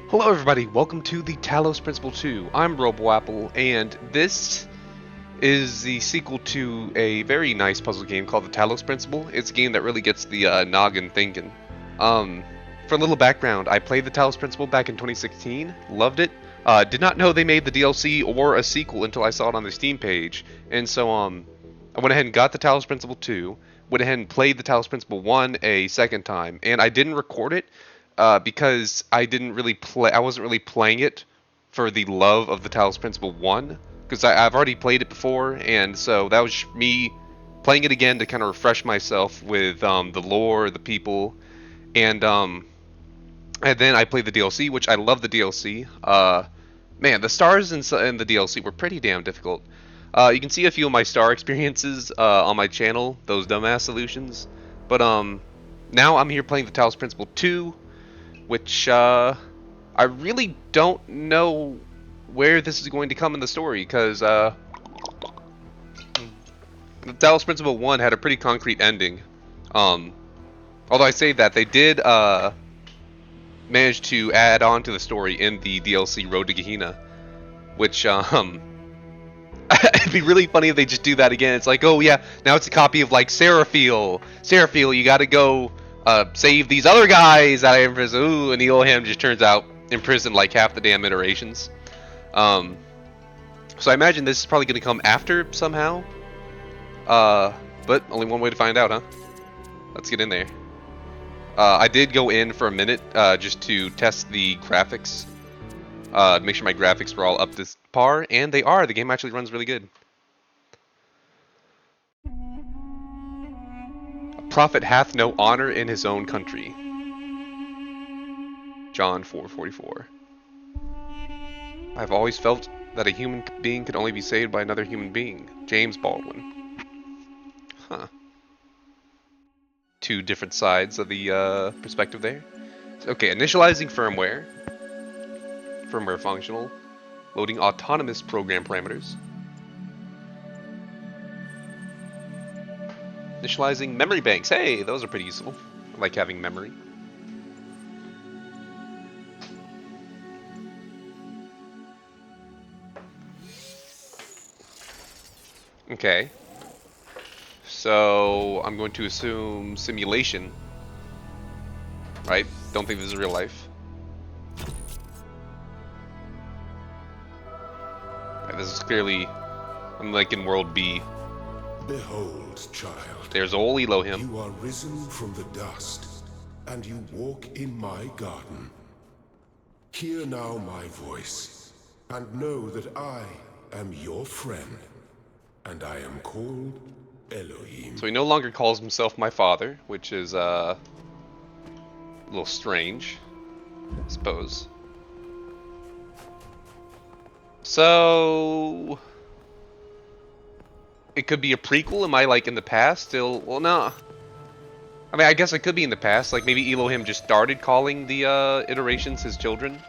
Hello everybody, welcome to the Talos Principle 2. I'm RoboApple, and this is the sequel to a very nice puzzle game called the Talos Principle. It's a game that really gets the noggin thinking. For a little background, I played the Talos Principle back in 2016, loved it. Did not know they made the DLC or a sequel until I saw it on the Steam page, and so I went ahead and got the Talos Principle 2, went ahead and played the Talos Principle 1 a second time, and I didn't record it because I didn't really play. I wasn't really playing it for the love of the Talos Principle 1, because I've already played it before, and so that was me playing it again to kind of refresh myself with the lore, the people, and then I played the DLC, which I love the DLC. Man, the stars in the DLC were pretty damn difficult. You can see a few of my star experiences on my channel, those dumbass solutions. But now I'm here playing the Talos Principle 2, which I really don't know where this is going to come in the story, because the Talos Principle 1 had a pretty concrete ending. Although I say that, they did manage to add on to the story in the DLC Road to Gehenna, which it'd be really funny if they just do that again. It's like, oh yeah, now it's a copy of like Seraphil. Seraphil, you gotta go save these other guys that I imprisoned. Ooh, and Elohim just turns out imprisoned like half the damn iterations. So I imagine this is probably gonna come after somehow. But only one way to find out, huh? Let's get in there. I did go in for a minute just to test the graphics. Make sure my graphics were all up to par, and they are. The game actually runs really good. A prophet hath no honor in his own country. John 4:44. I've always felt that a human being could only be saved by another human being. James Baldwin. Huh. Two different sides of the perspective there. Okay, initializing firmware. Firmware functional. Loading autonomous program parameters. Initializing memory banks. Hey, those are pretty useful. I like having memory. Okay. So, I'm going to assume simulation. Right? Don't think this is real life. Yeah, this is clearly... I'm like in world B. Behold, child. There's old Elohim. You are risen from the dust, and you walk in my garden. Hear now my voice, and know that I am your friend, and I am called Elohim. So he no longer calls himself my father, which is a little strange, I suppose. So it could be a prequel. Am I like in the past still? Well, no. I mean, I guess it could be in the past. Like maybe Elohim just started calling the iterations his children.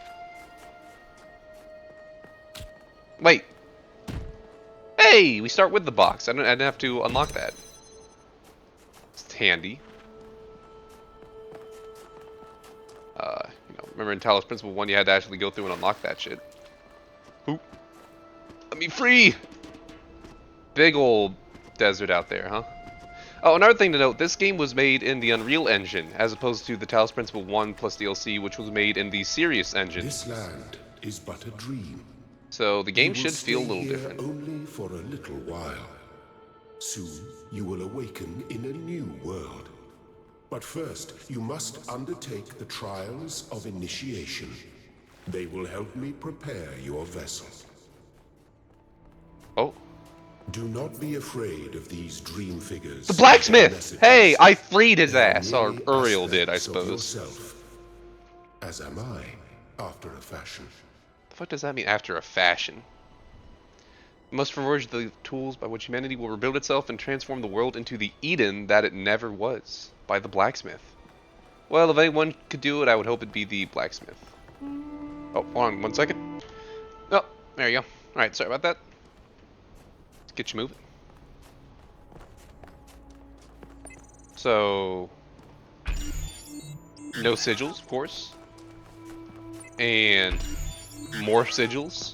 Wait. Hey, we start with the box. I didn't have to unlock that. It's handy. Remember in Talos Principle 1, you had to actually go through and unlock that shit. Oop. Let me free! Big old desert out there, huh? Oh, another thing to note, this game was made in the Unreal Engine, as opposed to the Talos Principle 1 plus DLC, which was made in the Sirius Engine. This land is but a dream. So the game You will should feel a stay little here different. only for a little while. Soon you will awaken in a new world. But first, you must undertake the trials of initiation. They will help me prepare your vessel. Oh. Do not be afraid of these dream figures. The blacksmith! Hey, I freed his ass. Or Merely Uriel did, I aspects of suppose. yourself, as am I, after a fashion. The fuck does that mean, after a fashion? You must forge the tools by which humanity will rebuild itself and transform the world into the Eden that it never was. By the blacksmith. Well, if anyone could do it, I would hope it'd be the blacksmith. Oh, hold on 1 second. Oh, there you go. Alright, sorry about that. Let's get you moving. So... no sigils, of course. And more sigils.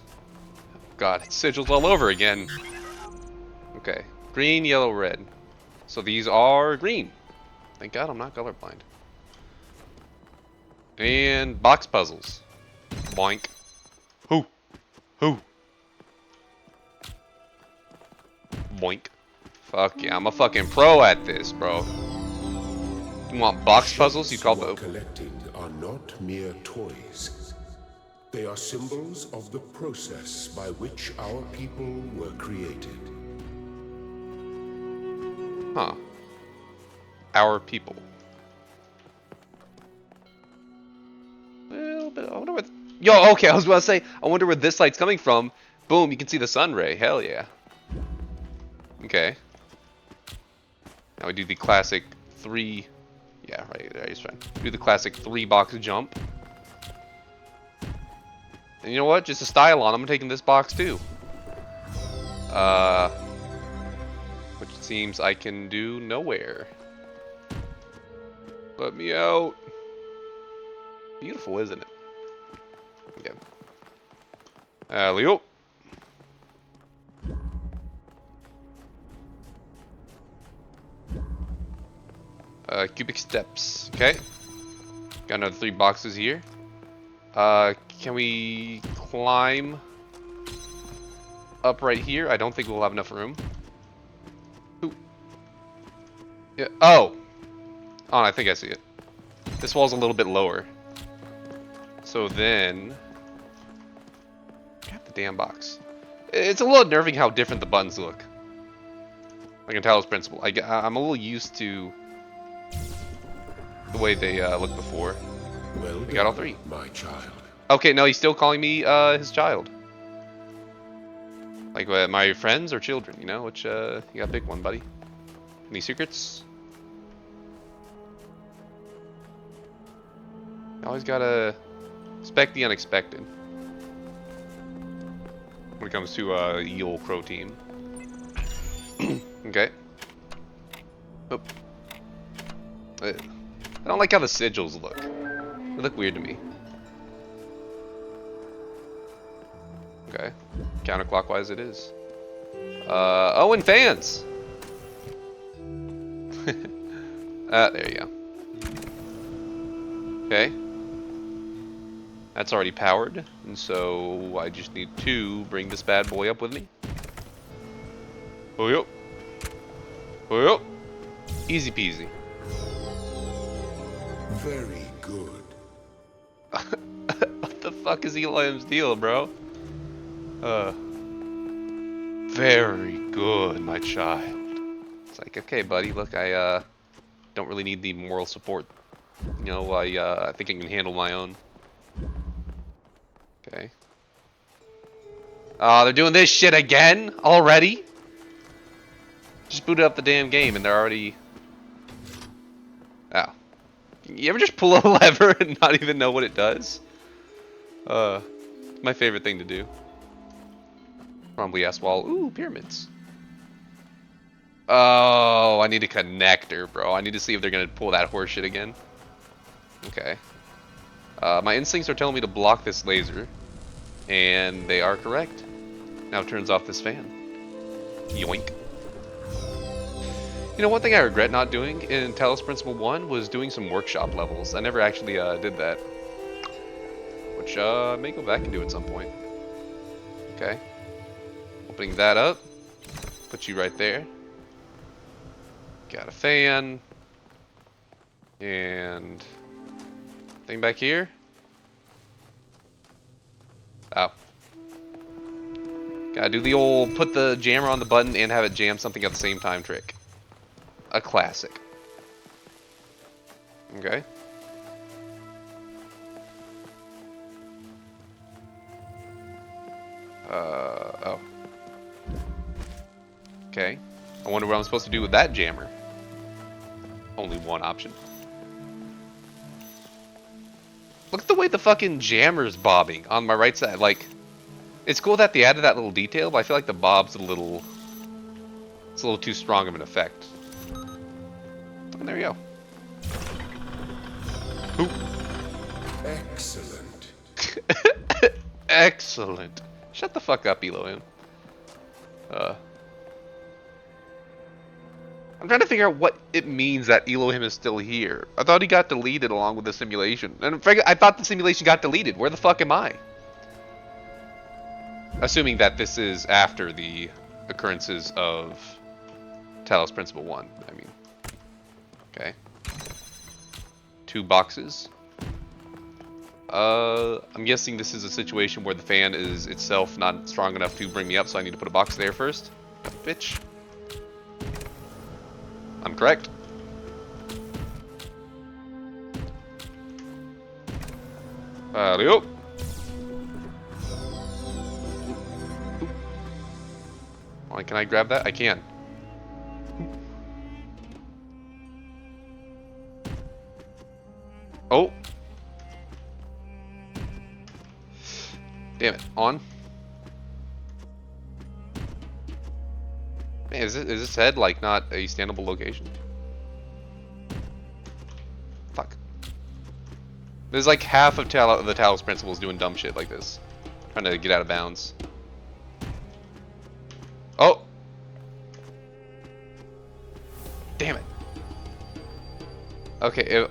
God, it's sigils all over again. Okay. Green, yellow, red. So these are green. Thank God I'm not colorblind. And box puzzles. Boink. Who? Who? Boink. Fuck yeah, I'm a fucking pro at this, bro. You want box puzzles? You call the collecting are not mere toys. They are symbols of the process by which our people were created. Huh. Our people. Well, but I wonder what. Yo, okay, I was about to say, I wonder where this light's coming from. Boom, you can see the sun ray. Hell yeah. Okay. Now we do the classic 3. Yeah, right there, he's fine. Do the classic 3-box jump. And you know what? Just a style on, I'm taking this box too. Which it seems I can do nowhere. Let me out. Beautiful, isn't it? Okay. Leo. Cubic steps. Okay. Got another 3 boxes here. Can we climb up right here? I don't think we'll have enough room. Ooh. Yeah. Oh. Oh, I think I see it. This wall's a little bit lower. So then, grab the damn box. It's a little unnerving how different the buttons look. Like in Talos Principle. I'm a little used to the way they looked before. Well, we got all 3. My child. Okay, no, he's still calling me his child. Like my friends or children, you know? Which you got to pick one, buddy. Any secrets? You always gotta expect the unexpected when it comes to Eel Crow team. Okay. Oh. I don't like how the sigils look. They look weird to me. Okay. Counterclockwise it is. Oh, and fans! There you go. Okay. That's already powered, and so I just need to bring this bad boy up with me. Oh, yo. Oh, yo. Easy peasy. Very good. What the fuck is Elam's deal, bro? Very good, my child. It's like, okay, buddy, look, I don't really need the moral support. You know, I think I can handle my own. Okay. Oh, they're doing this shit again? Already? Just booted up the damn game and they're already... Oh. You ever just pull a lever and not even know what it does? It's my favorite thing to do. Probably ask wall. Ooh, pyramids. Oh, I need a connector, bro. I need to see if they're gonna pull that horse shit again. Okay. My instincts are telling me to block this laser. And they are correct. Now it turns off this fan. Yoink. You know, one thing I regret not doing in Talos Principle 1 was doing some workshop levels. I never actually did that. Which I may go back and do at some point. Okay. Opening that up. Put you right there. Got a fan. And... thing back here. Oh. Gotta do the old put the jammer on the button and have it jam something at the same time trick. A classic. Okay. Oh. Okay. I wonder what I'm supposed to do with that jammer. Only one option. Look at the way the fucking jammer's bobbing on my right side. Like, it's cool that they added that little detail, but I feel like the bob's a little... it's a little too strong of an effect. And there you go. Oop. Excellent. Excellent. Shut the fuck up, Elohim. I'm trying to figure out what it means that Elohim is still here. I thought he got deleted along with the simulation. And I thought the simulation got deleted. Where the fuck am I? Assuming that this is after the occurrences of Talos Principle 1, I mean. Okay. 2 boxes. I'm guessing this is a situation where the fan is itself not strong enough to bring me up, so I need to put a box there first. Bitch. I'm correct. Alley-oop. Oh, can I grab that? I can. Oh. Damn it. On. Man, is this head like not a standable location? Fuck. There's like half of the Talos Principle is doing dumb shit like this. Trying to get out of bounds. Oh! Damn it. Okay,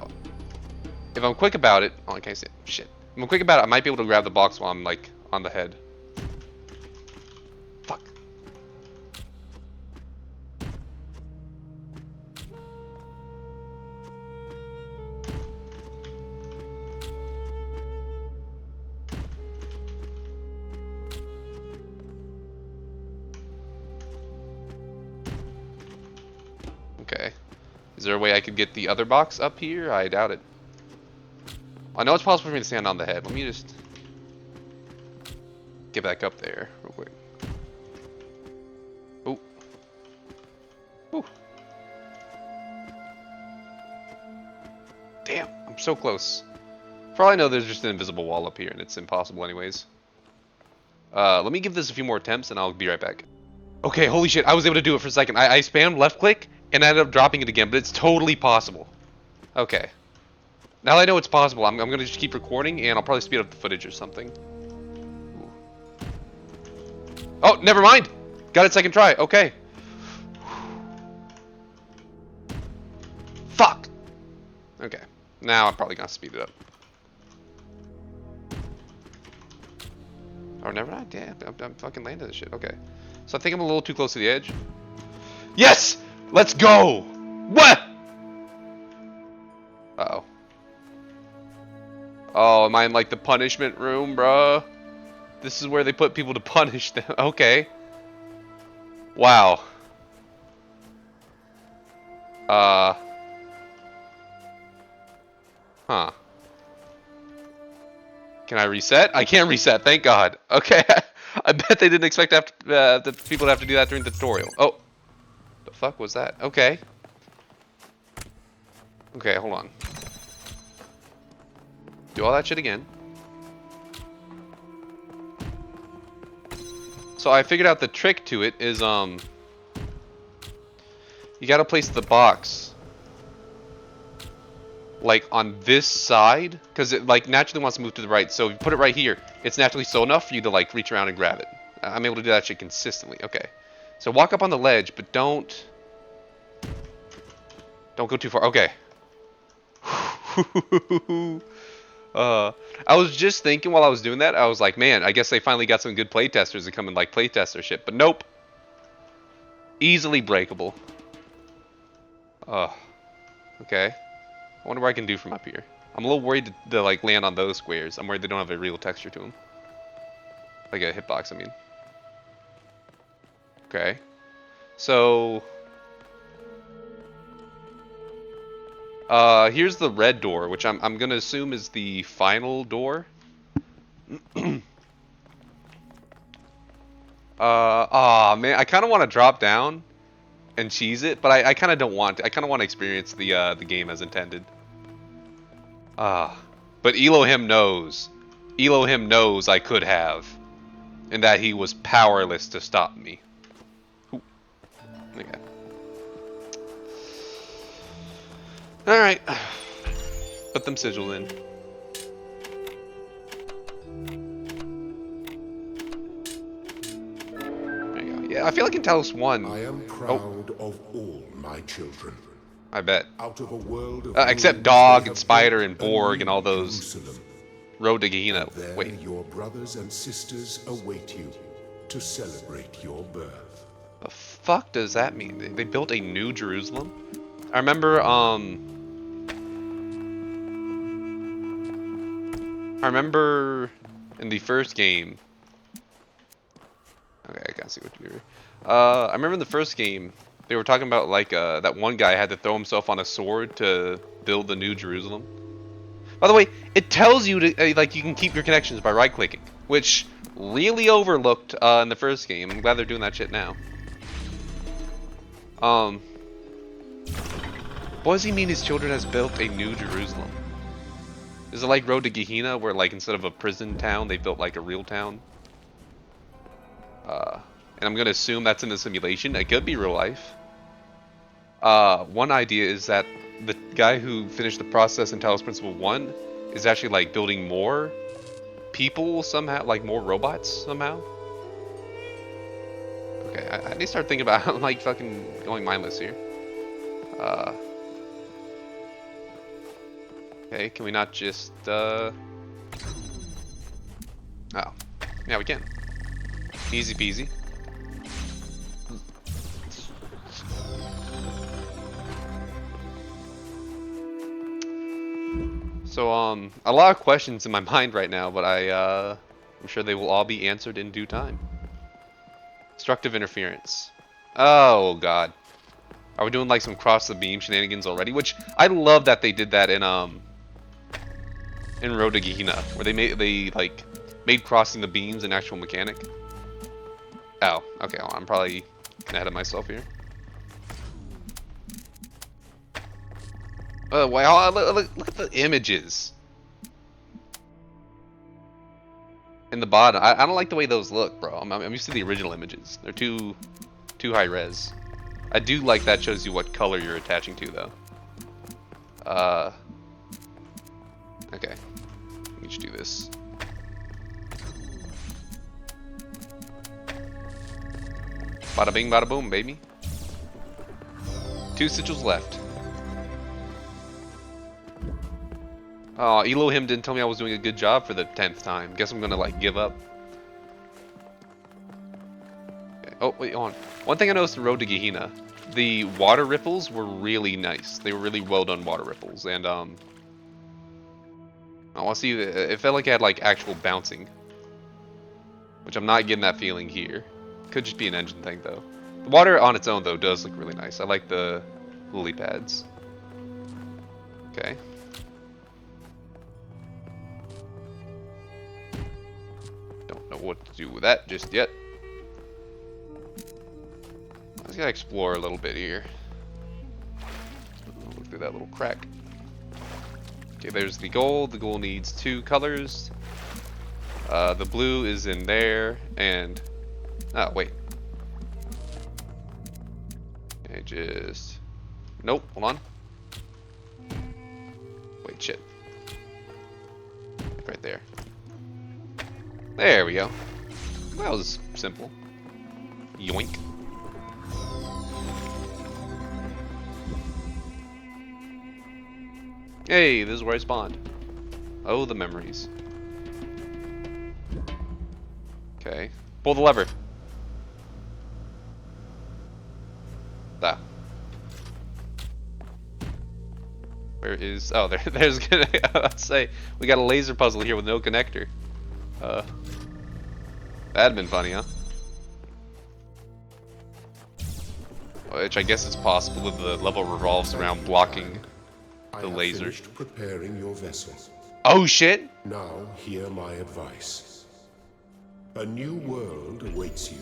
if I'm quick about it... Oh, I can't see it. Shit. If I'm quick about it, I might be able to grab the box while I'm, like, on the head. Fuck. Okay. Is there a way I could get the other box up here? I doubt it. I know it's possible for me to stand on the head. Let me just get back up there real quick. Oh. Ooh. Damn, I'm so close. For all I know, there's just an invisible wall up here, and it's impossible anyways. Let me give this a few more attempts, and I'll be right back. Okay, holy shit, I was able to do it for a second. I spammed left click, and I ended up dropping it again, but it's totally possible. Okay. Now that I know it's possible, I'm going to just keep recording, and I'll probably speed up the footage or something. Ooh. Oh, never mind! Got it second try, okay. Fuck! Okay, now I'm probably going to speed it up. Oh, never mind, yeah, I'm fucking landing this shit, okay. So I think I'm a little too close to the edge. Yes! Let's go! What? Uh-oh. Oh, am I in like the punishment room, bruh? This is where they put people to punish them. Okay. Wow. Huh. Can I reset? I can't reset, thank God. Okay. I bet they didn't expect the people to have to do that during the tutorial. Oh. The fuck was that? Okay. Okay, hold on. Do all that shit again. So I figured out the trick to it is, you gotta place the box like on this side, because it like naturally wants to move to the right. So if you put it right here, it's naturally slow enough for you to like reach around and grab it. I'm able to do that shit consistently. Okay. So walk up on the ledge, but don't go too far. Okay. I was just thinking while I was doing that, I was like, man, I guess they finally got some good playtesters to come and like playtest their shit, but nope. Easily breakable. Okay. I wonder what I can do from up here. I'm a little worried to like land on those squares. I'm worried they don't have a real texture to them. Like a hitbox, I mean. Okay. So here's the red door, which I'm gonna assume is the final door. Aw, man, I kind of want to drop down and cheese it, but I kind of don't want to. I kind of want to experience the game as intended. But Elohim knows. Elohim knows I could have, and that he was powerless to stop me. Ooh. Okay. Alright. Put them sigils in. Yeah, I feel like in Talos 1. I am Oh, proud of all my children. I bet. Out of a world of Except ruins, they Dog and have Spider built and a Borg and new all those Jerusalem. Road to Gehenna. And there Wait, your brothers and sisters await you to celebrate your birth. the fuck does that mean? They built a new Jerusalem? I remember in the first game. Okay, I can't see what you're. I remember in the first game they were talking about like that one guy had to throw himself on a sword to build the new Jerusalem. By the way, it tells you to like you can keep your connections by right-clicking, which really overlooked in the first game. I'm glad they're doing that shit now. What does he mean his children has built a new Jerusalem? Is it like Road to Gehenna, where like instead of a prison town, they built like a real town? And I'm gonna assume that's in the simulation. It could be real life. One idea is that the guy who finished the process in Talos Principle 1 is actually like building more people somehow, like more robots somehow. Okay, I need to start thinking about how I'm like fucking going mindless here. Okay, can we not just oh. Yeah, we can. Easy peasy. So, a lot of questions in my mind right now, but I'm sure they will all be answered in due time. Destructive interference. Oh, God. Are we doing, like, some cross-the-beam shenanigans already? Which, I love that they did that in Road to Gehenna, where they made crossing the beams an actual mechanic. Oh, okay, well, I'm probably ahead of myself here. Oh, wow, look at the images. In the bottom. I don't like the way those look, bro. I'm used to the original images. They're too high res. I do like that shows you what color you're attaching to, though. Okay. Let me just do this. Bada bing, bada boom, baby. 2 sigils left. Oh, Elohim didn't tell me I was doing a good job for the 10th time. Guess I'm gonna, like, give up. Okay. Oh, wait, hold on. One thing I noticed in Road to Gehenna, the water ripples were really nice. They were really well done water ripples, and, I want to see, it felt like it had, like, actual bouncing. Which I'm not getting that feeling here. Could just be an engine thing, though. The water on its own, though, does look really nice. I like the lily pads. Okay. Don't know what to do with that just yet. I just gotta explore a little bit here. Look through that little crack. Okay, there's the gold. The gold needs 2 colors. The blue is in there, and... Oh, wait. Okay, just... Nope, hold on. Wait, shit. Right there. There we go. That was simple. Yoink. Hey, this is where I spawned. Oh, the memories. Okay. Pull the lever. Ah. Where is... Oh, there's gonna... I'd say, we got a laser puzzle here with no connector. That'd been funny, huh? Which I guess it's possible if the level revolves around blocking the laser. Finished preparing your vessel. Oh shit! Now hear my advice. A new world awaits you,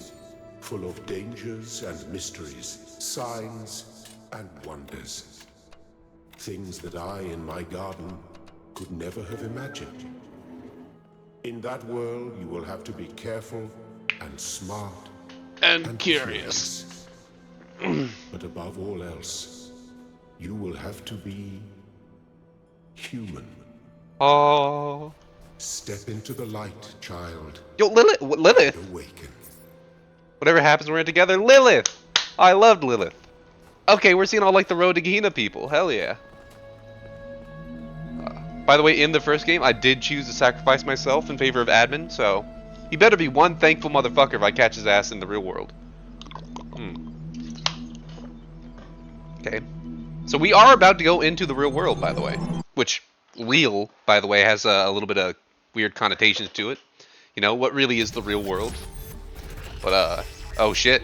full of dangers and mysteries, signs and wonders. Things that I, in my garden, could never have imagined. In that world, you will have to be careful and smart And curious. But above all else, you will have to be human. Oh. Step into the light, child. Yo, Lilith. Awaken. Whatever happens, we're in together. Lilith! I loved Lilith. Okay, we're seeing all like the Road to Gehenna people. Hell yeah. By the way, in the first game, I did choose to sacrifice myself in favor of admin, so he better be one thankful motherfucker if I catch his ass in the real world. Okay. So we are about to go into the real world, by the way. Which, real, by the way, has a little bit of weird connotations to it. You know, what really is the real world? But, oh shit.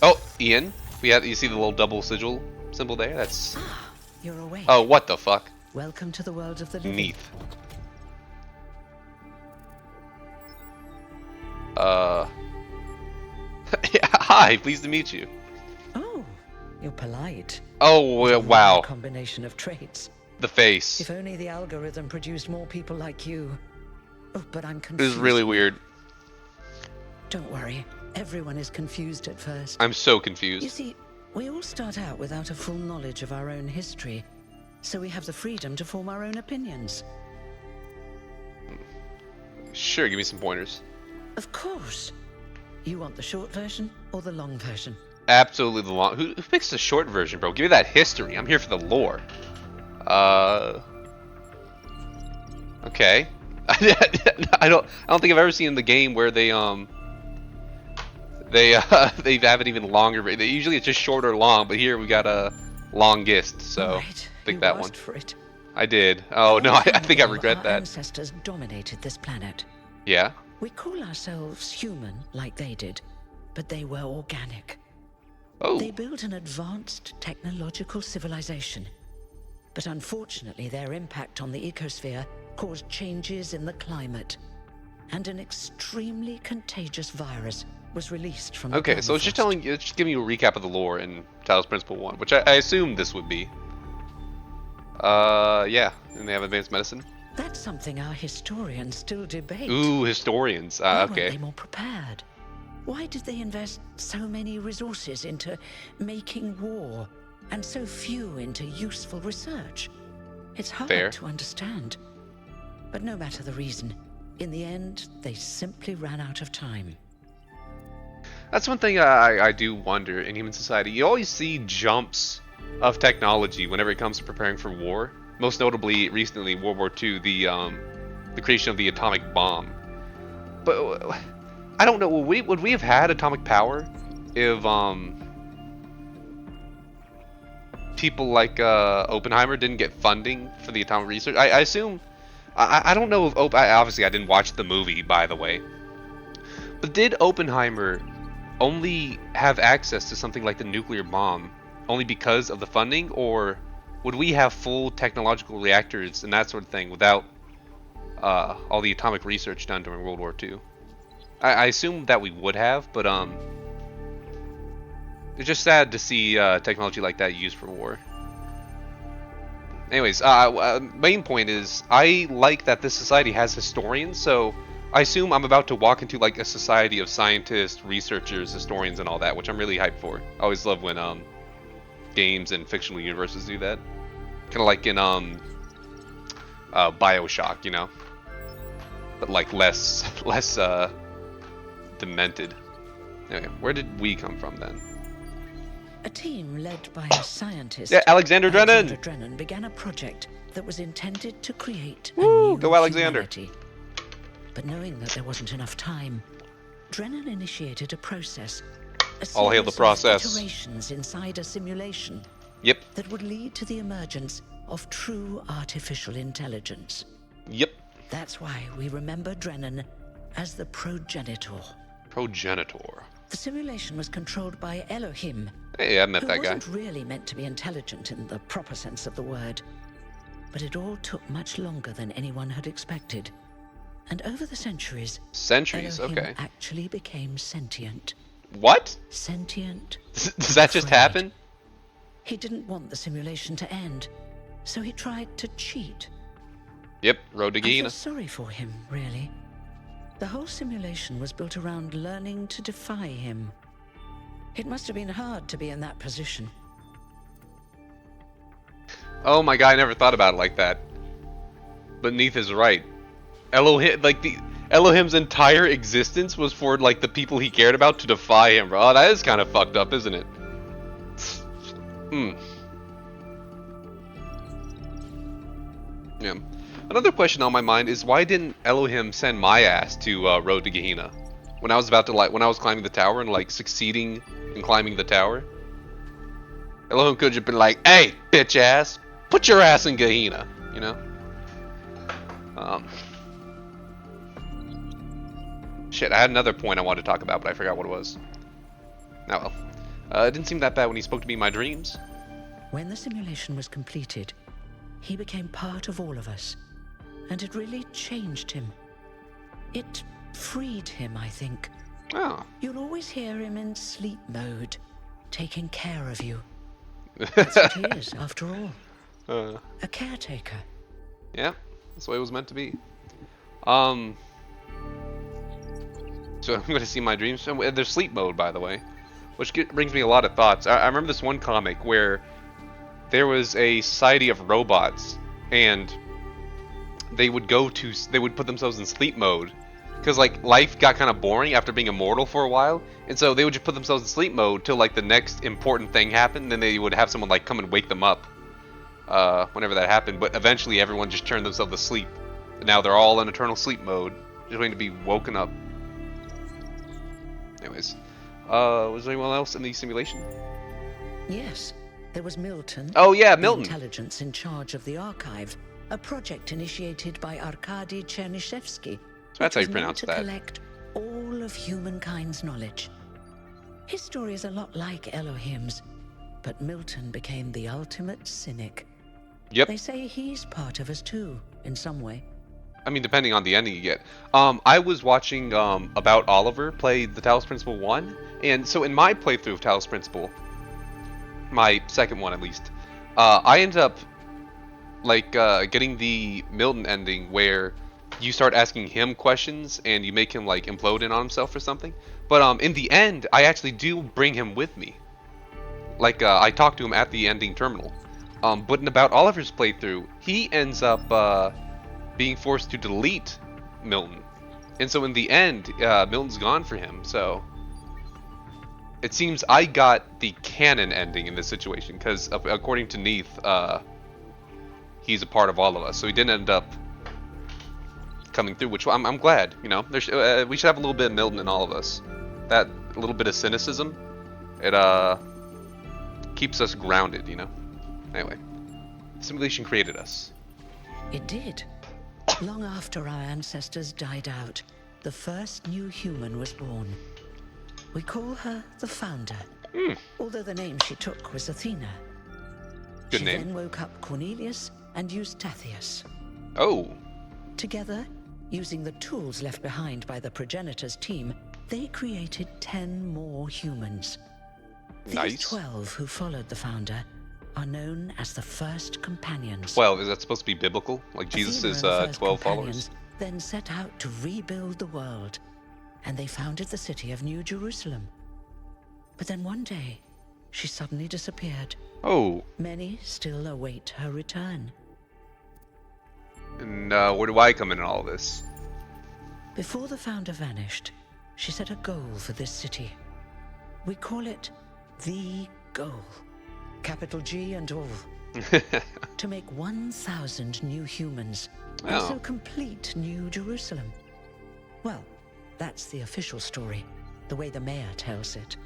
Oh, Ian. You see the little double sigil symbol there? That's... You're awake. Oh, what the fuck? Welcome to the world of the living. Neath. Yeah, hi, pleased to meet you. Oh, you're polite. Oh, wow. A combination of traits. The face. If only the algorithm produced more people like you. Oh, but I'm This confused. is really weird. Don't worry. Everyone is confused at first. I'm so You confused. see, we all start out without a full knowledge of our own history, so we have the freedom to form our own opinions. Sure, give me some pointers. Of course. You want the short version or the long version? Absolutely the long... Who picks the short version, bro? Give me that history. I'm here for the lore. Okay. I don't think I've ever seen the game where they have it even longer. Usually it's just short or long, but here we got a longest, so Right. pick You that asked one. for it. I did. Oh no, I think I regret Our that. ancestors dominated this planet. Yeah. We call ourselves human like they did, but they were organic. Oh. They built an advanced technological civilization. But unfortunately, their impact on the ecosphere caused changes in the climate. And an extremely contagious virus was released from the Okay, so it's permafrost. it's just giving you a recap of the lore in Talos Principle 1, which I assume this would be. Yeah, and they have advanced medicine. That's something our historians still debate. Ooh, historians. Why weren't Okay. they more prepared? Why did they invest so many resources into making war and so few into useful research? It's hard Fair. to understand. But no matter the reason, in the end, they simply ran out of time. That's one thing I do wonder in human society. You always see jumps of technology whenever it comes to preparing for war. Most notably, recently, World War II, the creation of the atomic bomb. But I don't know. Would we have had atomic power if people like Oppenheimer didn't get funding for the atomic research? I assume. I don't know if obviously I didn't watch the movie, by the way. But did Oppenheimer only have access to something like the nuclear bomb only because of the funding, or would we have full technological reactors and that sort of thing without all the atomic research done during World War II? I assume that we would have, but it's just sad to see technology like that used for war. Anyways, main point is I like that this society has historians, so I assume I'm about to walk into like a society of scientists, researchers, historians, and all that, which I'm really hyped for. I always love when games and fictional universes do that. Kind of like in BioShock, you know, but like less demented. Anyway, where did we come from then? A team led by a scientist, Yeah, Alexander Drennan! Drennan began a project that was intended to create a Woo, new go Alexander. humanity. But knowing that there wasn't enough time, Drennan initiated a process. All hail the process. Iterations inside a simulation Yep, that would lead to the emergence of true artificial intelligence. yep. That's why we remember Drennan as the progenitor. Progenitor. The simulation was controlled by Elohim, Hey, I met who that guy. wasn't really meant to be intelligent in the proper sense of the word. But it all took much longer than anyone had expected. And over the centuries, Centuries, Elohim okay. actually became sentient. What? Sentient. Does that just afraid. happen? He didn't want the simulation to end, so he tried to cheat. Yep, Road to I feel Gehenna. sorry for him, really. The whole simulation was built around learning to defy him. It must have been hard to be in that position. Oh my god, I never thought about it like that. But Neath is right. Elohim, like Elohim's entire existence was for like the people he cared about to defy him, bro. Oh, that is kind of fucked up, isn't it? Hmm. Yeah. Another question on my mind is why didn't Elohim send my ass to Road to Gehenna when I was about to when I was climbing the tower and like succeeding in climbing the tower? Elohim could have been like, "Hey, bitch ass, put your ass in Gehenna," you know? Um. Shit, I had another point I wanted to talk about, but I forgot what it was. Oh well. It didn't seem that bad when he spoke to me in my dreams. When the simulation was completed, he became part of all of us, and it really changed him. It freed him, I think. Oh. You'll always hear him in sleep mode, taking care of you. That's what he is, after all. A caretaker. Yeah, that's the way it was meant to be. So I'm going to see my dreams. They're sleep mode, by the way, which brings me a lot of thoughts. I remember this one comic where there was a society of robots, and they would put themselves in sleep mode because like life got kind of boring after being immortal for a while, and so they would just put themselves in sleep mode till like the next important thing happened. Then they would have someone like come and wake them up whenever that happened. But eventually, everyone just turned themselves to sleep. And now they're all in eternal sleep mode, just waiting to be woken up. Anyways, was there anyone else in the simulation? Yes, there was Milton. Oh yeah, the Milton. Intelligence in charge of the archive, a project initiated by Arkady Chernyshevsky. So that's how you which was pronounce meant to that. collect all of humankind's knowledge. His story is a lot like Elohim's, but Milton became the ultimate cynic. Yep. They say he's part of us too, in some way. I mean, depending on the ending you get. I was watching About Oliver play the Talos Principle 1, and so in my playthrough of Talos Principle, my second one at least, I ended up like getting the Milton ending where you start asking him questions and you make him like implode in on himself or something. But in the end, I actually do bring him with me. Like I talk to him at the ending terminal. But in About Oliver's playthrough, he ends up being forced to delete Milton, and so in the end, Milton's gone for him. So it seems I got the canon ending in this situation because according to Neith, he's a part of all of us. So he didn't end up coming through, which I'm glad. You know, we should have a little bit of Milton in all of us. That little bit of cynicism, it keeps us grounded. You know. Anyway, simulation created us. It did. Long after our ancestors died out, the first new human was born. We call her the Founder, although the name she took was Athena. Good she name. then woke up Cornelius and Eustathius. Oh. Together, using the tools left behind by the progenitors team, they created 10 more humans. Nice. These 12 who followed the Founder are known as the First Companions. 12, is that supposed to be biblical? Like Jesus is 12 followers? Then set out to rebuild the world, and they founded the city of New Jerusalem. But then one day, she suddenly disappeared. Oh. Many still await her return. And where do I come in all this? Before the Founder vanished, she set a goal for this city. We call it the Goal. Capital G and all. To make 1,000 new humans, and so complete New Jerusalem. Well, that's the official story, the way the mayor tells it.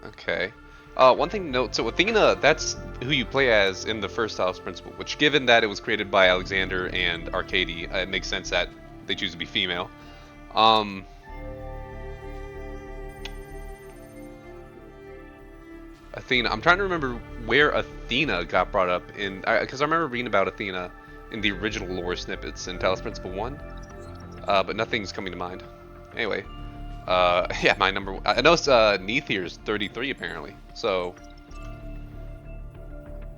Okay. One thing to note, so Athena, that's who you play as in the first Talos Principle, which given that it was created by Alexander and Arcady, it makes sense that they choose to be female. Athena, I'm trying to remember where Athena got brought up in, because I remember reading about Athena in the original lore snippets in Talos Principle 1, but nothing's coming to mind. Anyway, yeah, my number, I know it's, Neith here is 33 apparently, so,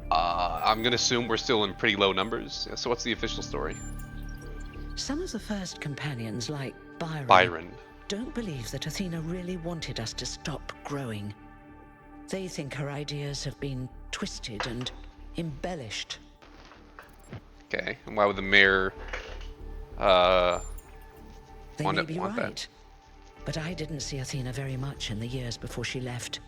I'm gonna assume we're still in pretty low numbers. So what's the official story? Some of the first companions, like Byron, don't believe that Athena really wanted us to stop growing. They think her ideas have been twisted and embellished. Okay, and why would the mayor Uh, They may be want right, that. but I didn't see Athena very much in the years before she left.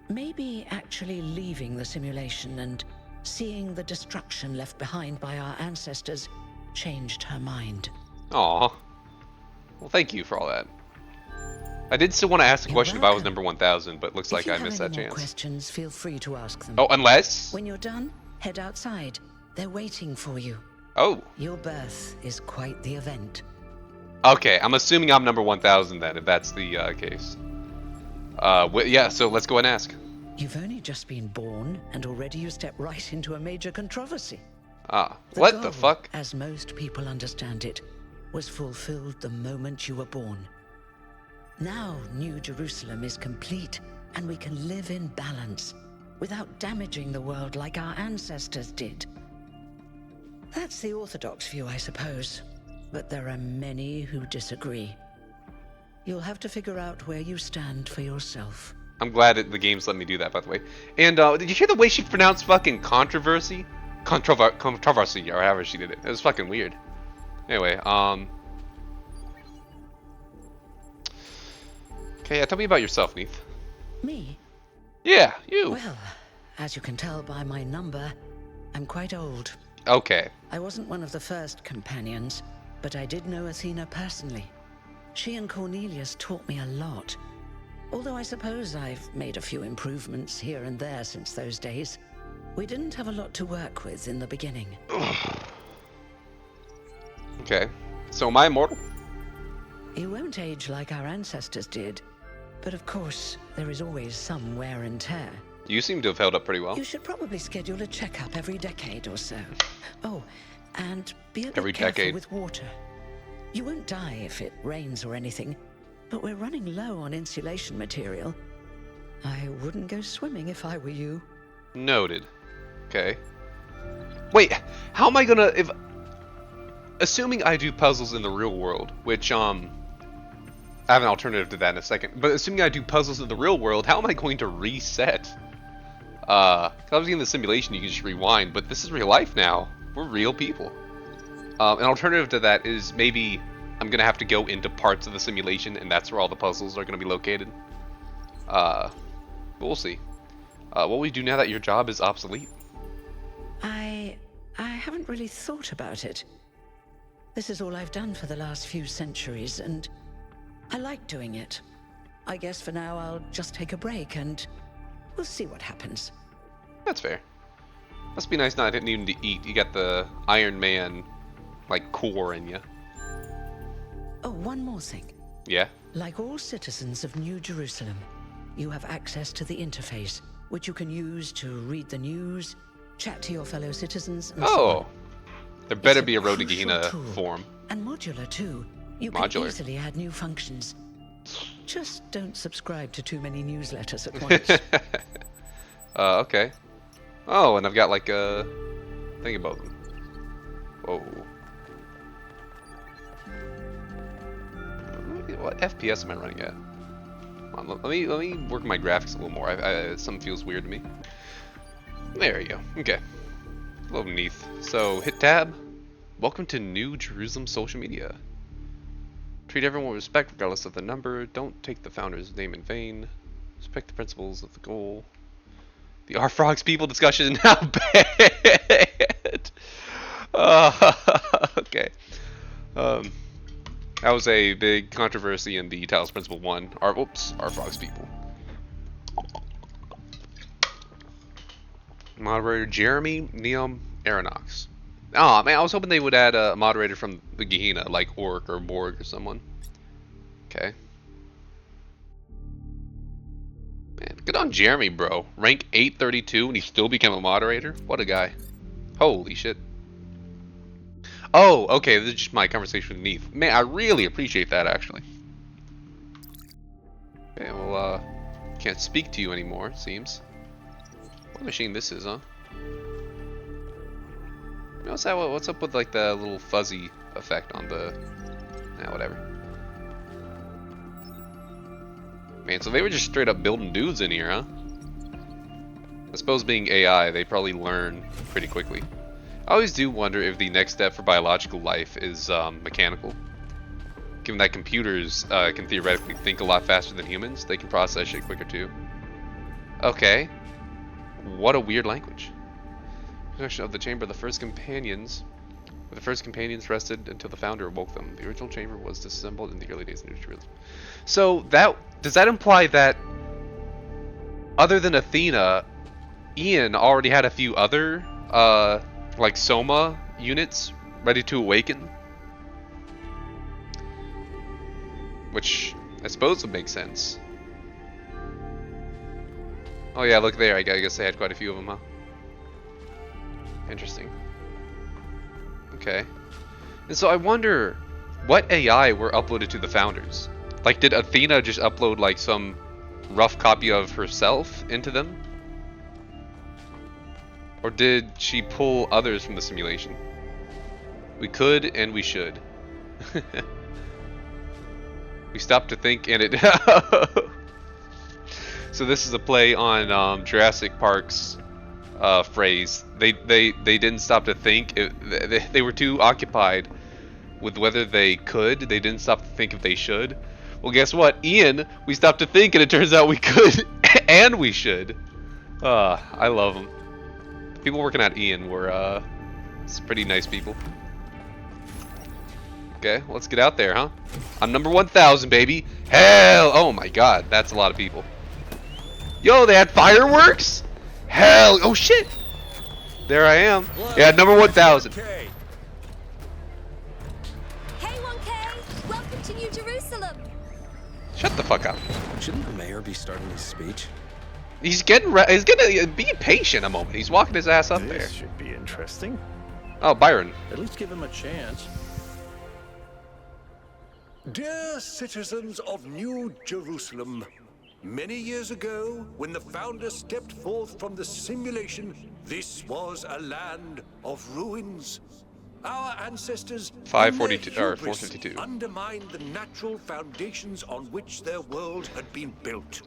Maybe actually leaving the simulation and seeing the destruction left behind by our ancestors changed her mind. Aw. Well, thank you for all that. I did still want to ask the You're question if I was welcome. number 1000, but looks If like you I have missed any that more chance. questions, feel free to ask them. Oh, unless? When you're done, head outside. They're waiting for you. Oh. Your birth is quite the event. Okay, I'm assuming I'm number 1000 then, if that's the case. Yeah, so let's go and ask. You've only just been born, and already you step right into a major controversy. What the goal, fuck? as most people understand it, was fulfilled the moment you were born. Now New Jerusalem is complete, and we can live in balance, without damaging the world like our ancestors did. That's the orthodox view, I suppose, but there are many who disagree. You'll have to figure out where you stand for yourself. I'm glad that the game's let me do that, by the way. And did you hear the way she pronounced fucking controversy? Controversy, or however she did it. It was fucking weird. Anyway, okay, yeah, tell me about yourself, Neith. Me? Yeah, you. Well, as you can tell by my number, I'm quite old. Okay. I wasn't one of the first companions, but I did know Athena personally. She and Cornelius taught me a lot. Although I suppose I've made a few improvements here and there since those days. We didn't have a lot to work with in the beginning. Okay. So am I immortal? You won't age like our ancestors did, but of course, there is always some wear and tear. You seem to have held up pretty well. You should probably schedule a checkup every decade or so. Oh, and be a bit Every careful decade. with water. You won't die if it rains or anything, but we're running low on insulation material. I wouldn't go swimming if I were you. Noted. Okay. Wait, how am I gonna, if... Assuming I do puzzles in the real world, which, I have an alternative to that in a second, but assuming I do puzzles in the real world, how am I going to reset? 'Cause obviously in the simulation you can just rewind, but this is real life now. We're real people. An alternative to that is maybe I'm gonna have to go into parts of the simulation, and that's where all the puzzles are gonna be located. But we'll see. What will we do now that your job is obsolete? I haven't really thought about it. This is all I've done for the last few centuries, and I like doing it. I guess for now I'll just take a break, and we'll see what happens. That's fair. Must be nice not needing to eat. You got the Iron Man, like, core in you. Oh, one more thing. Yeah? Like all citizens of New Jerusalem, you have access to the interface, which you can use to read the news, chat to your fellow citizens, and so on. Oh! There better It's a be a Road to crucial Gehenna tool, form. and modular too. You Modular. can easily add new functions. Just don't subscribe to too many newsletters at once. Okay. Oh, and I've got, like, a thing about them. Whoa. What FPS am I running at? Come on, let me work my graphics a little more. Something feels weird to me. There you go. Okay. Hello, Neith. So, hit tab. Welcome to New Jerusalem social media. Treat everyone with respect regardless of the number. Don't take the founder's name in vain. Respect the principles of the goal. The R Frogs people discussion is now bad. Okay. That was a big controversy in the Talos Principle 1. R Frogs people. Moderator Jeremy Neum Aeronox. Oh man, I was hoping they would add a moderator from the Gehenna, like Orc or Borg or someone. Okay. Man, good on Jeremy, bro. Rank 832 and he still became a moderator? What a guy. Holy shit. Oh, okay, this is just my conversation with Neith. Man, I really appreciate that, actually. Okay, well, can't speak to you anymore, it seems. What machine this is, huh? What's up with, like, the little fuzzy effect on the... Nah, whatever. Man, so they were just straight up building dudes in here, huh? I suppose being AI, they probably learn pretty quickly. I always do wonder if the next step for biological life is mechanical. Given that computers can theoretically think a lot faster than humans, they can process shit quicker too. Okay. What a weird language. Construction of the chamber of the first companions. Where the first companions rested until the founder awoke them. The original chamber was disassembled in the early days of industrialism. So does that imply that other than Athena, Ian already had a few other like Soma units ready to awaken? Which I suppose would make sense. Oh yeah, look there. I guess they had quite a few of them, huh? Interesting. Okay. And so I wonder what AI were uploaded to the founders. Like, did Athena just upload like some rough copy of herself into them? Or did she pull others from the simulation? We could and we should. We stopped to think and it... So this is a play on Jurassic Park's phrase. They didn't stop to think. They were too occupied with whether they could. They didn't stop to think if they should. Well, guess what? Ian, we stopped to think and it turns out we could and we should. I love them. The people working at Ian were some pretty nice people. Okay, let's get out there, huh? I'm number 1,000, baby. Hell! Oh my god, that's a lot of people. Yo, they had fireworks? Hell! Oh shit! There I am. Yeah, number 1,000. Hey, 1K! Welcome to New Jerusalem! Shut the fuck up. Shouldn't the mayor be starting his speech? He's gonna be patient a moment. He's walking his ass up there. This should be interesting. Oh, Byron. At least give him a chance. Dear citizens of New Jerusalem, many years ago, when the founder stepped forth from the simulation, this was a land of ruins. Our ancestors, 542 in their or hubris, 452. undermined the natural foundations on which their world had been built.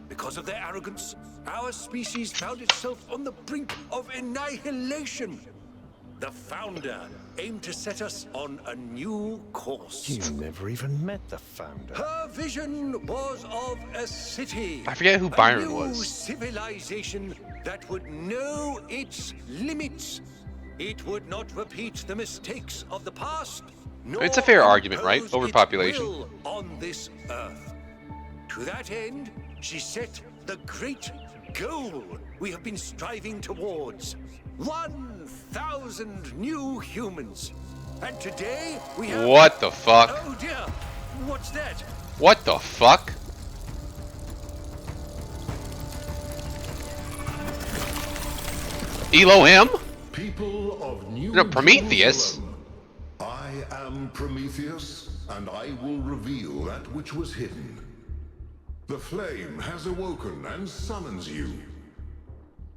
Because of their arrogance, our species found itself on the brink of annihilation. The founder aimed to set us on a new course. You never even met the founder. Her vision was of a city. I forget who Byron a new was. Civilization that would know its limits. It would not repeat the mistakes of the past. It's a fair nor argument, right? impose its Overpopulation. will on this earth. To that end, she set the great goal we have been striving towards. 1,000 new humans. And today we have... What the fuck? Oh dear, what's that? What the fuck? Elohim? People of New No, Prometheus. Jerusalem, I am Prometheus, and I will reveal that which was hidden. The flame has awoken and summons you.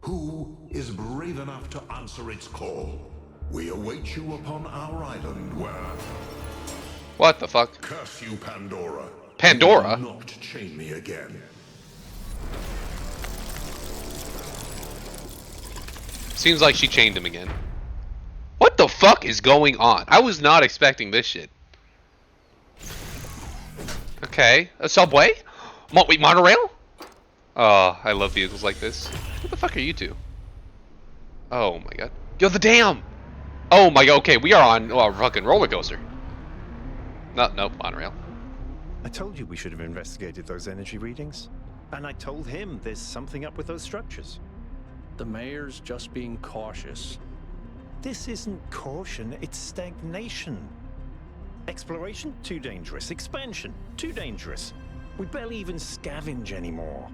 Who is brave enough to answer its call? We await you upon our island where... What the fuck? Curse you, Pandora. Pandora? You will not chain me again. Seems like she chained him again. What the fuck is going on? I was not expecting this shit. Okay, a subway? Wait, monorail? Oh, I love vehicles like this. What the fuck are you two? Oh my god. Yo, the dam! Oh my god, okay, we are on a fucking roller coaster. No, monorail. I told you we should have investigated those energy readings. And I told him there's something up with those structures. The mayor's just being cautious. This isn't caution, it's stagnation. Exploration? Too dangerous. Expansion? Too dangerous. We barely even scavenge anymore.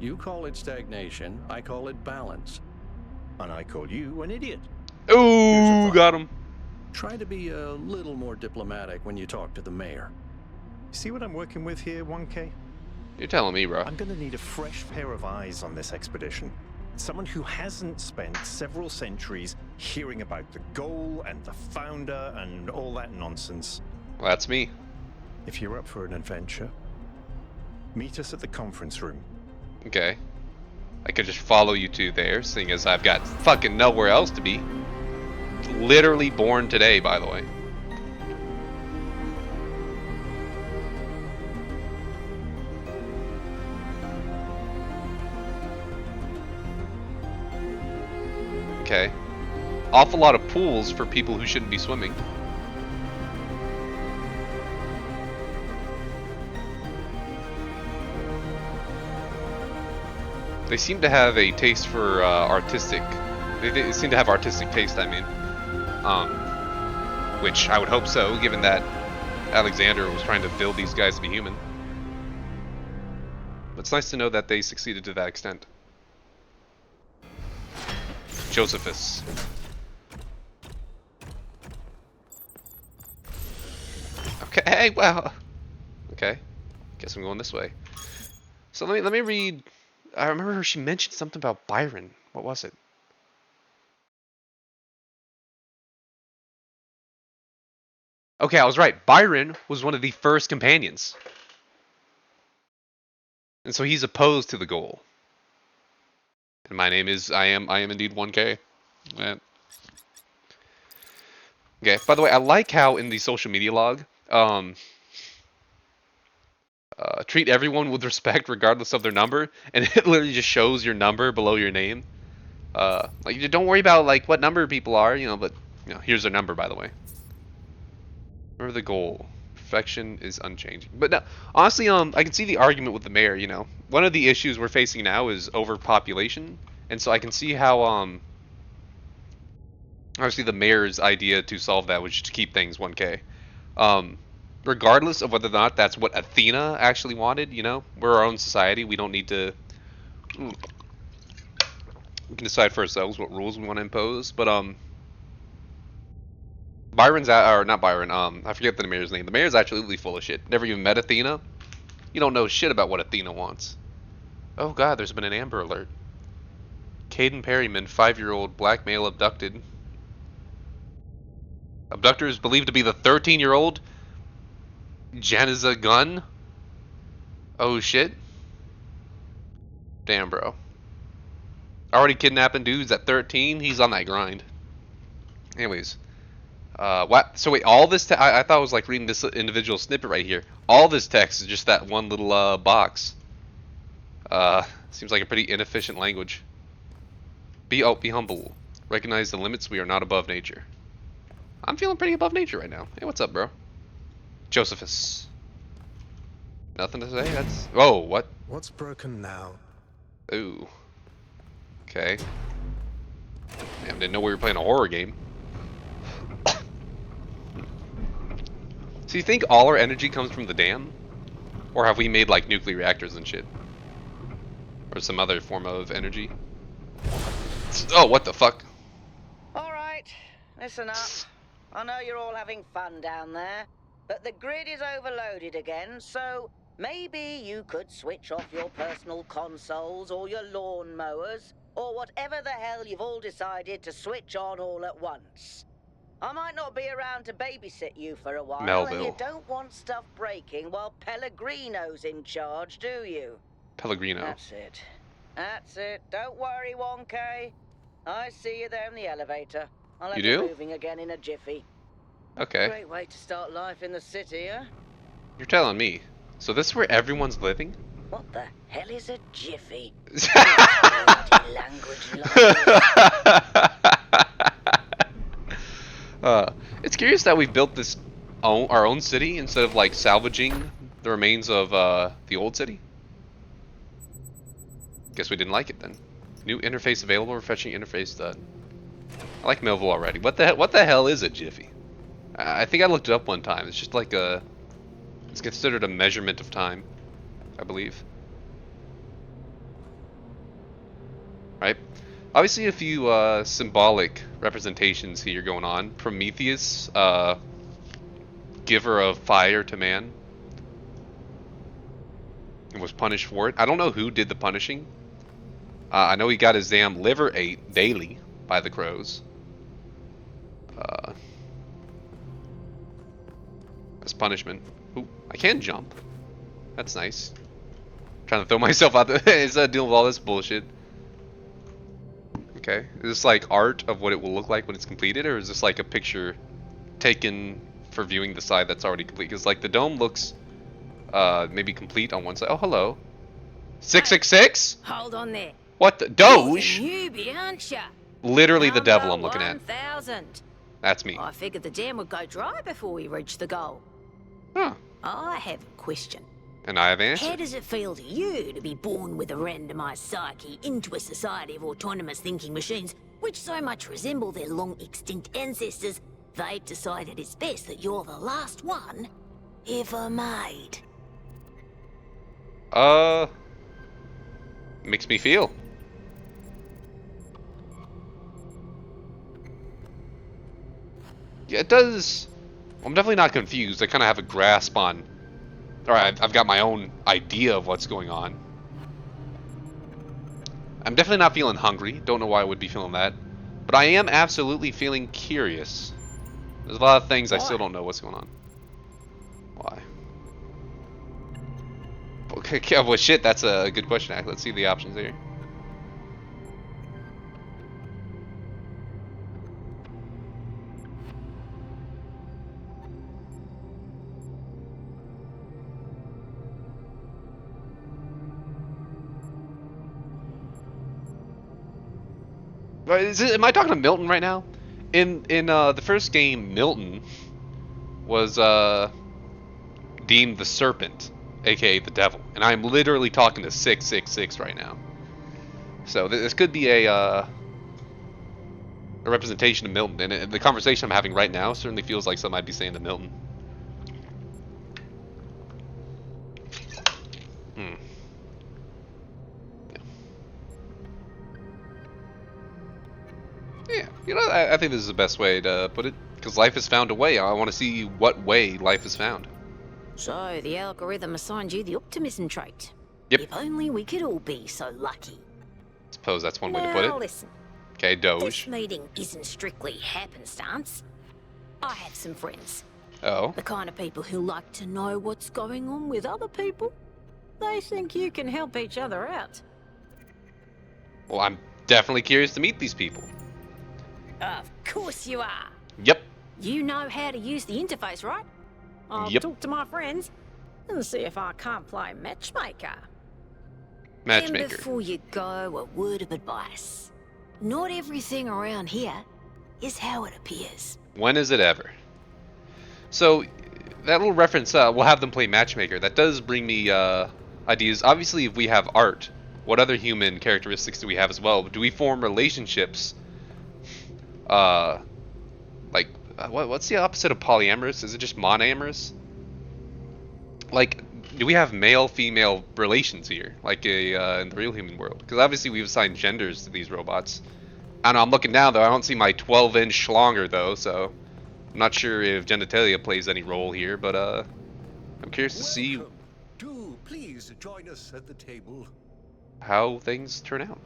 You call it stagnation, I call it balance. And I call you an idiot. Ooh, got him. Try to be a little more diplomatic when you talk to the mayor. See what I'm working with here, 1K? You're telling me, bro. I'm gonna need a fresh pair of eyes on this expedition. Someone who hasn't spent several centuries hearing about the goal and the founder and all that nonsense. Well, that's me. If you're up for an adventure, meet us at the conference room. Okay. I could just follow you two there, seeing as I've got fucking nowhere else to be. literally born today, by the way. Okay. Awful lot of pools for people who shouldn't be swimming. They seem to have a taste for artistic. They seem to have artistic taste, I mean. Which I would hope so, given that Alexander was trying to build these guys to be human. But it's nice to know that they succeeded to that extent. Josephus. Okay, hey, wow. Okay, guess I'm going this way. So let me read. I remember she mentioned something about Byron. What was it? Okay, I was right. Byron was one of the first companions. And so he's opposed to the goal. And my name is I am indeed 1K. Yeah. Okay, by the way, I like how in the social media log, treat everyone with respect regardless of their number, and it literally just shows your number below your name. Like, don't worry about like what number people are, you know, but you know, here's their number, by the way. Remember the goal. Perfection is unchanging. But no, honestly, I can see the argument with the mayor, you know. One of the issues we're facing now is overpopulation, and so I can see how, obviously the mayor's idea to solve that was just to keep things 1K. Regardless of whether or not that's what Athena actually wanted, you know, we're our own society. We don't need to. We can decide for ourselves what rules we want to impose. But Byron's or not Byron. I forget the mayor's name. The mayor's absolutely full of shit. Never even met Athena. You don't know shit about what Athena wants. Oh god, there's been an Amber Alert. Caden Perryman, 5-year-old black male abducted. Abductor is believed to be the 13-year-old Janiza Gunn. Oh shit. Damn, bro. Already kidnapping dudes at 13. He's on that grind. Anyways. What? So wait, all this I thought I was like reading this individual snippet right here. All this text is just that one little box. Seems like a pretty inefficient language. Be humble. Recognize the limits. We are not above nature. I'm feeling pretty above nature right now. Hey, what's up, bro? Josephus. Nothing to say. That's. Oh, what? What's broken now? Ooh. Okay. Damn, didn't know we were playing a horror game. So you think all our energy comes from the dam? Or have we made like nuclear reactors and shit? Or some other form of energy? Oh, what the fuck? Alright, listen up. I know you're all having fun down there, but the grid is overloaded again, so maybe you could switch off your personal consoles or your lawn mowers, or whatever the hell you've all decided to switch on all at once. I might not be around to babysit you for a while, Melville. and you don't want stuff breaking while Pellegrino's in charge, do you? Pellegrino. That's it. That's it. Don't worry, 1K. I see you there in the elevator. I'll have You do? moving again in a jiffy. Okay. Great way to start life in the city, huh? You're telling me. So this is where everyone's living? What the hell is a jiffy? Language. It's curious that we built this our own city instead of like salvaging the remains of the old city. Guess we didn't like it then. New interface available. Refreshing interface done. I like Melville already. What the hell is a jiffy? I think I looked it up one time. It's just like it's considered a measurement of time, I believe. Right? Obviously a few symbolic representations here going on. Prometheus, giver of fire to man, and was punished for it. I don't know who did the punishing. I know he got his damn liver ate daily by the crows. As punishment. Ooh, I can jump. That's nice. Trying to throw myself out there instead of dealing with all this bullshit. Okay. Is this like art of what it will look like when it's completed, or is this like a picture taken for viewing the side that's already complete? Because like the dome looks maybe complete on one side. Oh, hello. 666? Hold on there. What the? You're Doge? the newbie, aren't ya? Literally the devil Number I'm looking at. 1000. That's me. I figured the dam would go dry before we reach the goal. Huh. I have a question. And I have How answered. does it feel to you to be born with a randomized psyche into a society of autonomous thinking machines which so much resemble their long extinct ancestors, they've decided it's best that you're the last one ever made? Makes me feel. Yeah, it does. I'm definitely not confused. I kind of have a grasp on. Alright, I've got my own idea of what's going on. I'm definitely not feeling hungry. Don't know why I would be feeling that. But I am absolutely feeling curious. There's a lot of things I still don't know what's going on. Why? Okay, well shit, that's a good question. Let's see the options here. Am I talking to Milton right now? In the first game, Milton was deemed the serpent, aka the devil, and I'm literally talking to 666 right now. So this could be a representation of Milton, and the conversation I'm having right now certainly feels like something I'd be saying to Milton. Yeah, you know, I think this is the best way to put it, because life has found a way. I want to see what way life has found. So, the algorithm assigned you the optimism trait. Yep. If only we could all be so lucky. Suppose that's one way to put it. Now, listen. Okay, This Doge. meeting isn't strictly happenstance. I have some friends. Oh. The kind of people who like to know what's going on with other people. They think you can help each other out. Well, I'm definitely curious to meet these people. Of course you are. Yep. You know how to use the interface, right? I'll Yep. talk to my friends and see if I can't play matchmaker. And Matchmaker. before you go, a word of advice. Not everything around here is how it appears. When is it ever? So, that little reference, we'll have them play Matchmaker. That does bring me ideas. Obviously, if we have art, what other human characteristics do we have as well? Do we form relationships? What's the opposite of polyamorous? Is it just monoamorous? Like, do we have male-female relations here, like in the real human world? Because obviously we've assigned genders to these robots. I don't know, I'm looking now though, I don't see my 12-inch schlonger though, so I'm not sure if genitalia plays any role here, but I'm curious to see Welcome. Do please join us at the table. how things turn out.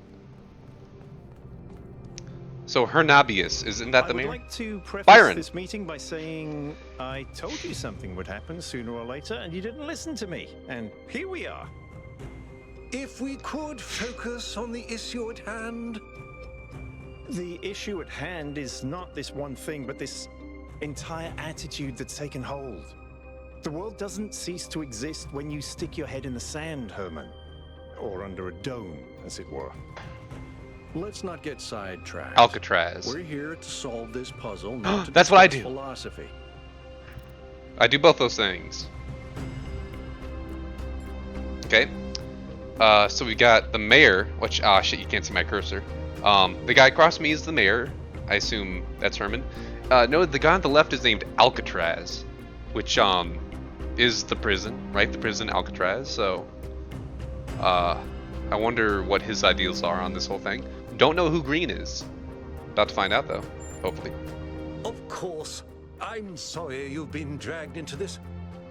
So Hernabius, isn't that the I would mayor? like to preface Byron. this meeting by saying I told you something would happen sooner or later, and you didn't listen to me. And here we are. If we could focus on the issue at hand. The issue at hand is not this one thing, but this entire attitude that's taken hold. The world doesn't cease to exist when you stick your head in the sand, Herman. Or under a dome, as it were. Let's not get sidetracked. Alcatraz. We're here to solve this puzzle, not to That's what I discuss do. philosophy. I do both those things. Okay. So we got the mayor, which, shit, you can't see my cursor. The guy across from me is the mayor. I assume that's Herman. No, the guy on the left is named Alcatraz, which, is the prison, right? The prison Alcatraz, so, I wonder what his ideals are on this whole thing. Don't know who Green is. About to find out, though, hopefully. Of course. I'm sorry you've been dragged into this.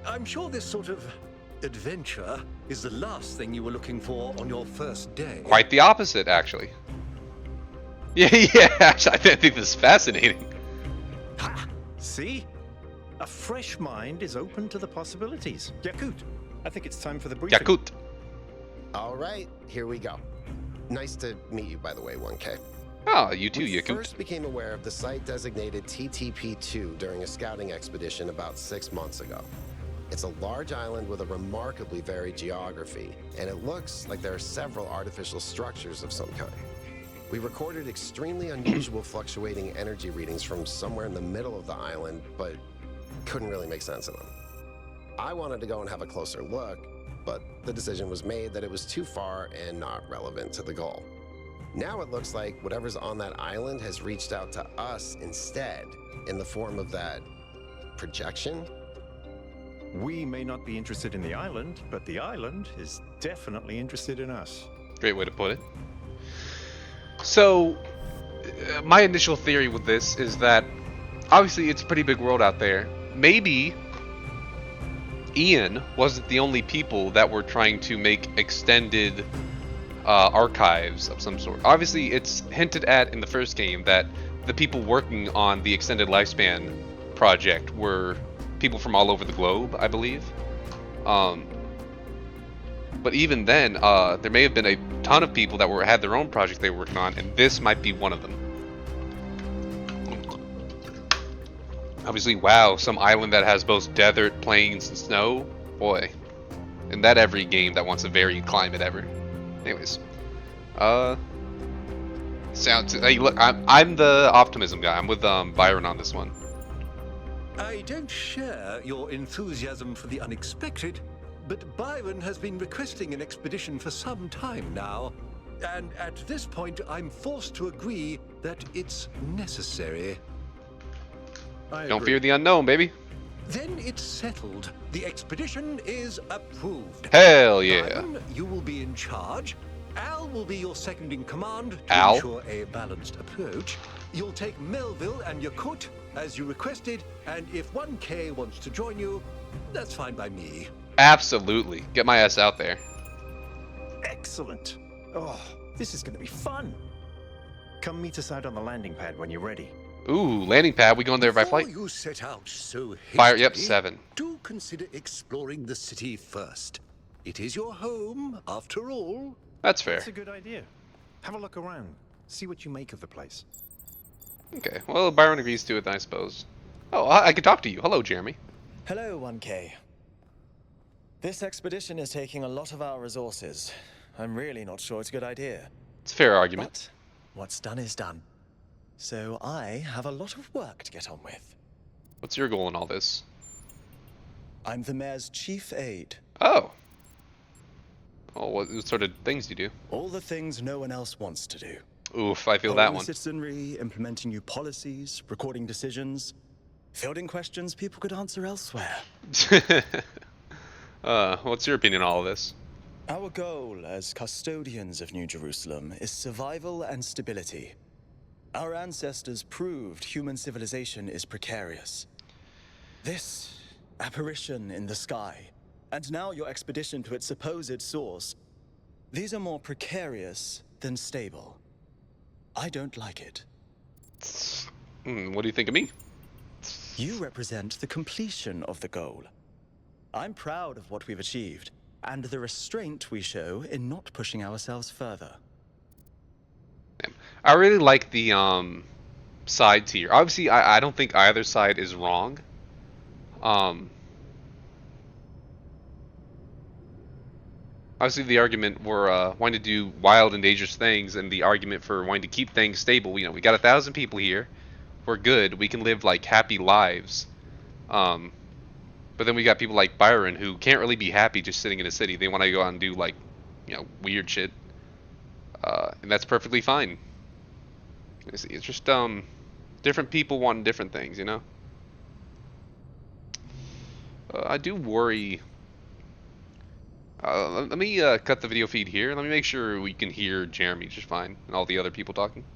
I'm sure this sort of adventure is the last thing you were looking for on your first day. Quite the opposite, actually. Yeah, actually, I think this is fascinating. Ha! See? A fresh mind is open to the possibilities. Yakut, I think it's time for the briefing. Yakut. All right, here we go. Nice to meet you, by the way, 1K. Oh, you too, We Yakut. first became aware of the site designated TTP-2 during a scouting expedition about 6 months ago. It's a large island with a remarkably varied geography, and it looks like there are several artificial structures of some kind. We recorded extremely unusual fluctuating energy readings from somewhere in the middle of the island, but couldn't really make sense of them. I wanted to go and have a closer look, but the decision was made that it was too far and not relevant to the goal. Now it looks like whatever's on that island has reached out to us instead, in the form of that projection. We may not be interested in the island, but the island is definitely interested in us. Great way to put it. So, my initial theory with this is that obviously it's a pretty big world out there. Maybe Ian wasn't the only people that were trying to make extended archives of some sort. Obviously, it's hinted at in the first game that the people working on the extended lifespan project were people from all over the globe, I believe. But even then, there may have been a ton of people that had their own project they were working on, and this might be one of them. Obviously, wow, some island that has both desert, plains, and snow. Boy, isn't that every game that wants a varied climate ever? Anyways, sounds. Hey, look, I'm the optimism guy. I'm with Byron on this one. I don't share your enthusiasm for the unexpected, but Byron has been requesting an expedition for some time now, and at this point I'm forced to agree that it's necessary. Don't fear the unknown, baby. Then it's settled. The expedition is approved. Hell yeah. Byron, you will be in charge. Al will be your second in command to Al? ensure a balanced approach. You'll take Melville and Yakut as you requested, and if 1K wants to join you, that's fine by me. Absolutely. Get my ass out there. Excellent. Oh, this is going to be fun. Come meet us out on the landing pad when you're ready. Ooh, landing pad. We going there by Before flight? you set out so hastily, Fire. Yep, 7. do consider exploring the city first. It is your home, after all. That's fair. That's a good idea. Have a look around. See what you make of the place. Okay. Well, Byron agrees to it, I suppose. Oh, I can talk to you. Hello, Jeremy. Hello, 1K. This expedition is taking a lot of our resources. I'm really not sure it's a good idea. It's a fair argument. But what's done is done. So I have a lot of work to get on with. What's your goal in all this? I'm the mayor's chief aide. Oh. Oh, what sort of things do you do? All the things no one else wants to do. Oof, I feel that Polling one. citizenry, implementing new policies, recording decisions, fielding questions people could answer elsewhere. What's your opinion on all of this? Our goal as custodians of New Jerusalem is survival and stability. Our ancestors proved human civilization is precarious. This apparition in the sky, and now your expedition to its supposed source, these are more precarious than stable. I don't like it. What do you think of me? You represent the completion of the goal. I'm proud of what we've achieved, and the restraint we show in not pushing ourselves further. I really like the sides here. Obviously, I don't think either side is wrong. Obviously, the argument for wanting to do wild and dangerous things, and the argument for wanting to keep things stable. You know, we got 1,000 people here. We're good. We can live like happy lives. But then we got people like Byron who can't really be happy just sitting in a city. They want to go out and do like, weird shit. And that's perfectly fine. It's just different people wanting different things, you know. I do worry. Let me cut the video feed here. Let me make sure we can hear Jeremy just fine and all the other people talking.